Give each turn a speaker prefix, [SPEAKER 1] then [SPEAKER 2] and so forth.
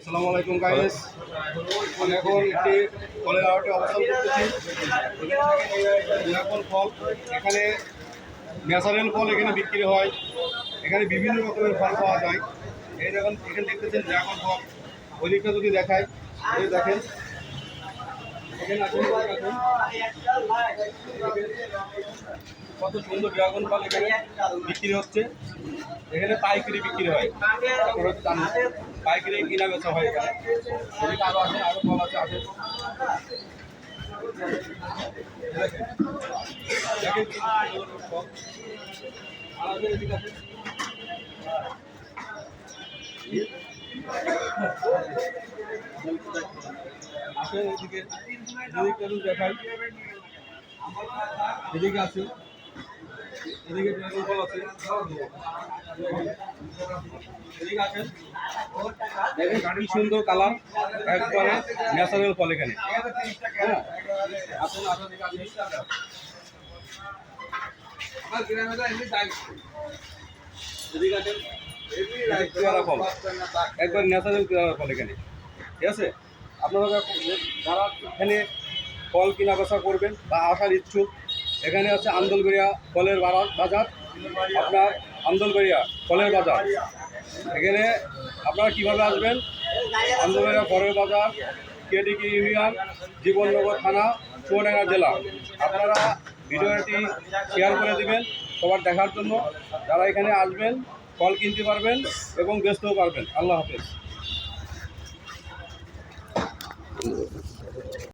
[SPEAKER 1] আসসালামু আলাইকুম গাইস। আমি এখন একটি ফলের আড়তে অবস্থান করতেছি। ড্রাগন ফল, এখানে ন্যাচারাল ফল এখানে বিক্রি হয়। এখানে বিভিন্ন রকমের ফল পাওয়া যায়। এই দেখুন, এখানে দেখতেছেন ড্রাগন ফল। ওই দিকটা যদি দেখায়, এই দেখেন এখানে আসুন, কত সুন্দর ড্রাগন ফল এখানে বিক্রি হচ্ছে। এখানে পাইকারি বিক্রি হয়, আপনারা জানেন পাইকারি কিনা বেচা হয় এখানে। এদিকে আরো আছে, আরো ফল আছে, আসে দেখেন কি সুন্দর ফল। আর আছে এদিকে আছে, আসেন এদিকে, এদিকে দেখাই, এদিকে আছে, এদিকে ড্রাগন ফল আছে, এদিকে আসেন দেখেন কি সুন্দর কালার, একবারে ন্যাচারাল ফল এখানে। হ্যাঁ আসুন, আসুন এদিকে আসেন। এদিকে আসেন, পেয়ারা ফল, একবার ন্যাচারাল পেয়ারা ফল এখানে, ঠিক আছে। আপনারা যারা এখানে ফল কেনা বেচা করবেন বা আসার ইচ্ছুক, এখানে আছে আন্দোলবেড়িয়া ফলের বাজার। আপনার আন্দোলবেড়িয়া ফলের বাজার, এখানে আপনারা কীভাবে আসবেন? আন্দোলবেড়িয়া ফলের বাজার, কেডিকি ইউনিয়ন, জীবননগর থানা, চুয়াডাঙ্গা জেলা। আপনারা ভিডিওটি শেয়ার করে দেবেন সবার দেখার জন্য। যারা এখানে আসবেন ফল কিনতে পারবেন এবং বেচতেও পারবেন। আল্লাহ হাফেজ।